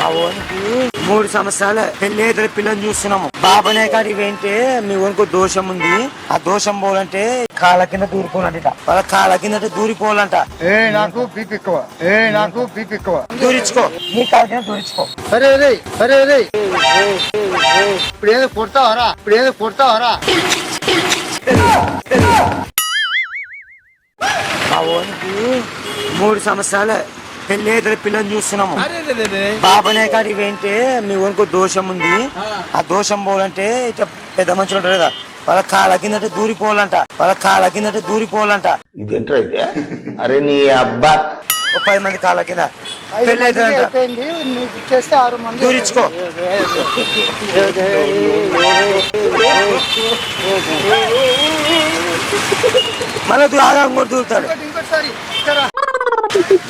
మా ఓనికి 3 సంవత్సరాలు పెళ్లి అయితే పిల్లలు చూస్తున్నాము. బాబనే కాడికి వెంటే మీ ఓనికి దోషం ఉంది. ఆ దోషం పోవాలంటే కాళ్ళ కింద దూరిపోవాలంట. వాళ్ళ కాళ్ళ కింద దూరిపోవాలంట. నాకు బీపీ ఎక్కువ దూరించుకో, నీ కాళ్ళ కింద దూరించుకో. అరే ఇప్పుడు ఏదో కొడతావరా మా ఓనికి 3 సంవత్సరాలు పెళ్లి అయితే పిల్లలు చూస్తున్నాము. బాబనే కాడికి వెంటే మీ ఓనికి దోషం ఉంది. ఆ దోషం పోవాలంటే ఇట్లా పెద్ద మనుషులు ఉంటారు కదా, వాళ్ళ కాళ్ళ కిందట దూరిపోవాలంట. ఇదేంటో అయితే అరే నీ అబ్బా 10 మంది కాళ్ళ కింద పెళ్లి అయితే చేస్తే 6 మంది దూరించుకో. మళ్ళీ ఆగారం కూడా దూరుతాడు.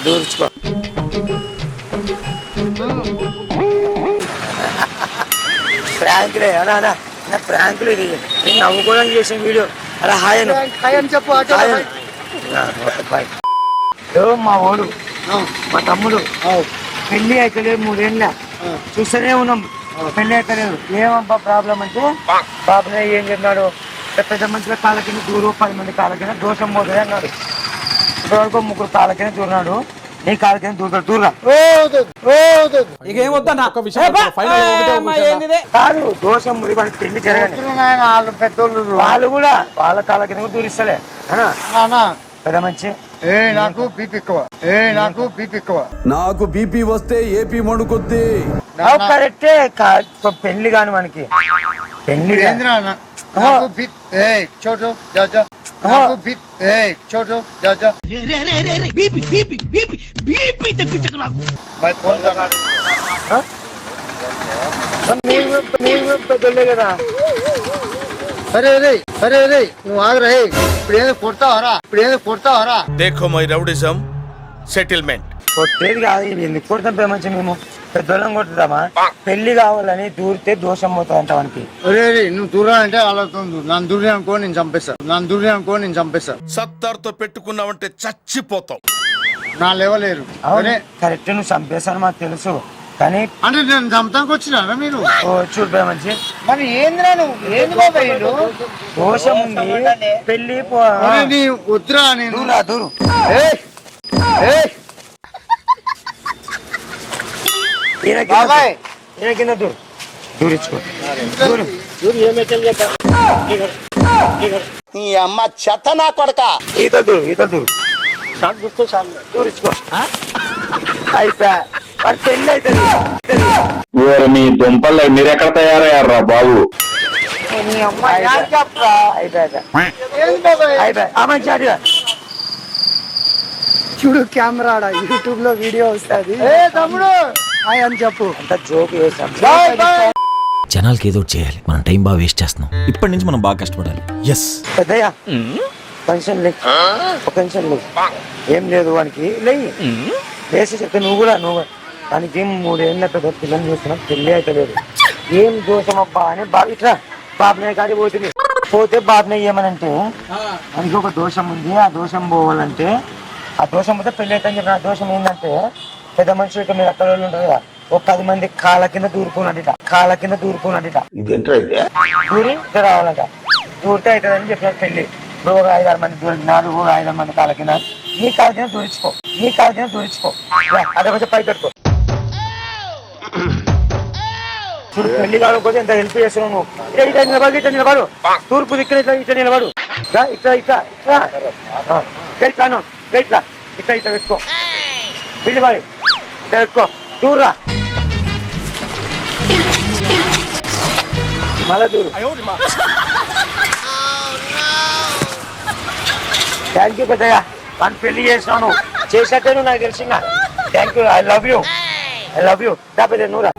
దూరించుకో. ప్రాంకులే అనా ప్రాంకులు ఇది నవ్వుకోవడానికి చేసిన వీడియో. అలా హాయ్ అని చెప్పు. మా ఓడు మా తమ్ముడు పెళ్లి అయితే 3 ఏళ్ళ చూస్తూనే ఉన్నాం, పెళ్లి అయితలేదు. ఏమబ్బా ప్రాబ్లం అంటే బాబునే ఏం చెప్పినాడు, పెద్ద మంచిగా కాళ్ళ కింద దూరు, 10 మంది కాళ్ళ కింద దోషం పోతుంది అన్నాడు. ఇప్పటివరకు 3 కాళ్ళ కింద దూరినాడు, నీ కాళ్ళ కింద దూరుతాడు. దూరా కాదు దోషం వాడికి పెళ్లి జరగాలి. పెద్దోళ్ళు వాళ్ళు కూడా వాళ్ళ కాళ్ళ కింద దూరిస్తలే పెద్ద మంచి. నాకు బీపీ ఎక్కువ నాకు బీపీ వస్తే ఏపీ మణుకొద్ది. కరెక్టే. పెళ్లి కాని మనకి పెళ్లి పెద్దోళ్ళే కదా. అరే నువ్వు ఆగరా. ఇప్పుడు ఏదో కొడతావరా देखो మై రౌడిజం సెటిల్మెంట్. కొట్టేది కాదు, ఇది ఎందుకు కొడతాం మంచి, మేము పెద్దోళ్ళం కొట్టుదామా? పెళ్లి కావాలని దూరితే దోషం పోతుందంట వానికి. అరే నువ్వు దూరాలంటే వాళ్ళతో నన్ను దూరి అనుకో నేను చంపేస్తా. సత్తార్తో పెట్టుకున్నావంటే చచ్చిపోతావు. నా లేవలేరు. కరెక్ట్, నువ్వు చంపేశాను మాకు తెలుసు, కానీ అంటే నేను చంపడానికి వచ్చినా మీరు చూడిపోయా మంచి. మరి ఏంద్రా నువ్వు ఏంది బాబాయ్ దోషం ఉంది, పెళ్లి వద్దురా నేను దూరు. ఈయన కింద దూరించుకో. నీ అమ్మ చెత్త నా కొడక. ఈత దూరు దూరించుకో. అయిపోయా పెళ్లి అవుతుంది. మీ దుంపల్లో మీరెక్కడ తయారయ్యారా బాబు? చూడు కెమెరా యూట్యూబ్ లో వీడియో వస్తుంది. తమ్ముడు హాయ్ అని చెప్పు. అంత జోక్ చేసాం. జనాలకి ఏదో చేయాలి, మనం టైం బాగా వేస్ట్ చేస్తున్నాం. ఇప్పటి నుంచి మనం బాగా కష్టపడాలి. ఎస్ పెద్దయ్యా పెన్షన్ లేదు, ఒక పెన్షన్ లేదు, ఏం లేదు వానికి. లేసి చెప్తే నువ్వు దానికి 3 ఏళ్ళ పెద్ద పిల్లలు చూస్తున్నాం, పెళ్లి అయితే లేదు. ఏం దోషం అబ్బా అని ఇట్లా బాబునే కాడి పోతే బాబునే ఏమనంటే మనకి ఒక దోషం ఉంది, ఆ దోషం పోవాలంటే ఆ దోషం పోతే పెళ్లి అయితే అని చెప్పిన. ఆ దోషం ఏంటంటే పెద్ద మనుషులు మీరు అక్కడ వాళ్ళు ఉంటారు కదా, ఒక 10 మంది కాళ్ళ కింద దూరిపోయినట్ట. ఇదేంటో అయితే దూరి ఇట్లా రావాలంట. దూరితే అవుతుందని చెప్పిన పెళ్లి. ఇప్పుడు ఒక 5-6 మంది దూరినారు, ఒక 5-6 మంది కాళ్ళ కింద. నీ కాళ్ళ కింద దూరించుకో. అదే కొంచెం పై పెట్టుకో. చూడు పెళ్లి కాకపోతే ఎంత హెల్ప్ చేస్తున్నావు నువ్వు. ఇట్లా నిలబడు. తూర్పు దిక్కున ఇట్లా నిలబడు. ఇట్లా పెట్టుకో. పెళ్లి బాడి ఇట్లా పెట్టుకో. దూరా మళ్ళా దూరు. థ్యాంక్ యూ పెద్దయ్యా, వాడిని పెళ్లి చేసినాను, చేసినట్టే నువ్వు నాకు తెలిసిందా. Thank you, I love you. పెద్ద నువ్వురా.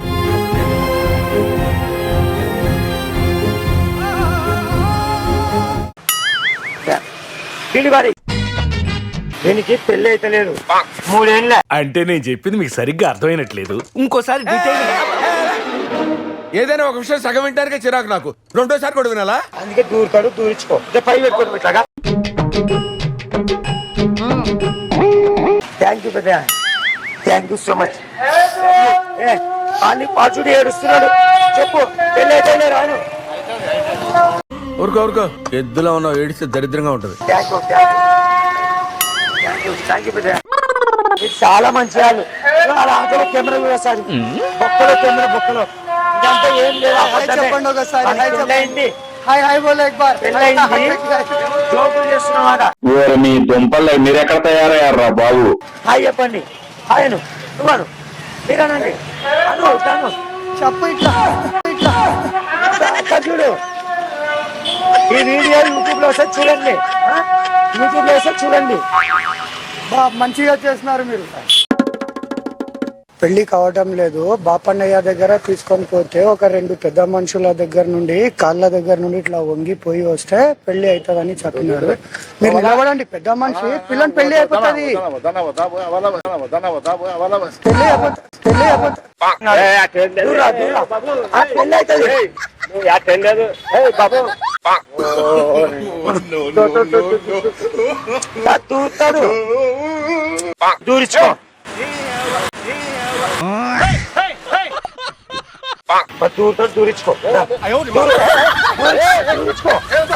పిలివారి దీనికి పెళ్లి అయితే లేదు, 3 ఏళ్ళ. అంటే నేను చెప్పింది మీకు సరిగ్గా అర్థమైనట్లేదు, ఇంకోసారి డీటెయిల్. ఏదైనా ఒక విషయం సగం వింటానికే చిరాకు నాకు, రెండోసారి కూడా వినాలా? అందుకే దూరించుకో. పై పెట్టుకోండి ఇట్లాగా. థ్యాంక్ యూ పెద్ద, థ్యాంక్ యూ సో మచ్. అని పాచుడు ఏడుస్తున్నాడు. చెప్పు పెళ్ళి అయితే రాను. ఊరుకో ఊరుకో, ఎద్దులో ఉన్నావు, ఏడిస్తే దరిద్రంగా ఉంటది. ఇది చాలా మంచి వాళ్ళు. ఆంకలో కెమెరా కూడా వస్తుంది, బొక్కలో కెమెరా బొక్కలో. ఇదంతా ఏం లేదు, హాయ్ చెప్పండి ఒకసారి. హాయ్ చెప్పండి. పెళ్ళయింది, హాయ్ హాయ్ బోలో ఎక్ బార్. పెళ్ళయింది, జోకులు చేస్తున్నమాట. ఓరి మీ దుంపల్లో మీరెక్కడ తయారయ్యారా బాబు? హాయ్ చెప్పండి. హాయ్ అను, నువ్వు మీరనండి అను తను చెప్పు ఇట్లా ఇట్లా. అక్క చూడు, ఈ వీడియో యూట్యూబ్ లో వస్తే చూడండి, యూట్యూబ్ లో వస్తే చూడండి. మంచిగా చేస్తున్నారు మీరు. పెళ్లి కావటం లేదు. బాపన్నయ్య దగ్గర తీసుకొని పోతే ఒక 2 పెద్ద మనుషుల దగ్గర నుండి కాళ్ళ దగ్గర నుండి ఇట్లా వంగిపోయి వస్తే పెళ్లి అవుతుందని చెప్పినారు. మీరు నిలబడండి, పెద్ద మనిషి పిల్లని పెళ్లి అయిపోతుంది. పెళ్లి అయిపోతుంది. దూరా, దూరా. ఆ పెళ్ళి అవుతుంది. దూరుతాడు, దూరించుకో. దూరుతాడు, దూరించుకో. దూరించుకో,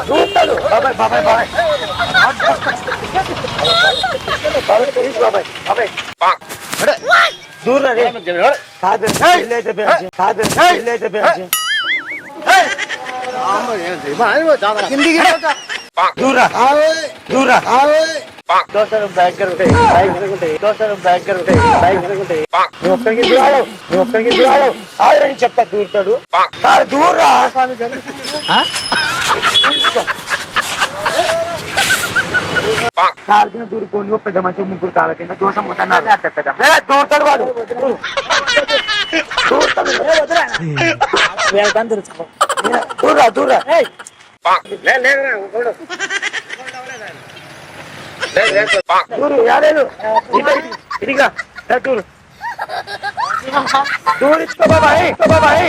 దూరుతాడు. బాబాయ్ బాబాయ్ బాబాయ్ బాబాయ్ దూరించు బాబాయ్ బాబాయ్. దూరా రే. కాదు పెళ్ళి అయితే బేసి, కాదు పెళ్ళి అయితే బేసి. దూరా, దూరా. దోసలు బ్యాంకర్ ఉంటాయి, బైక్ ఉంటాయి, దోసలు బ్యాంకర్ ఉంటాయి, బైక్ ఉంటాయి. నువ్వు ఒక్కడికి దూరాడు, నువ్వు ఒక్కడికి దూరాడు. ఆల్రెడీ చెప్తా, దూరుతాడు. దూరా కాలు కింద దూరుకోండి. పెద్ద మంచి ముగ్గురు కాళ్ళ కింద దోషం దూరుతాడు వాడు. దూరా, దూరా. దూరు యారేలు ఇదిగా దూరు. దూరించుకో బాబాయ్, బాబాయ్.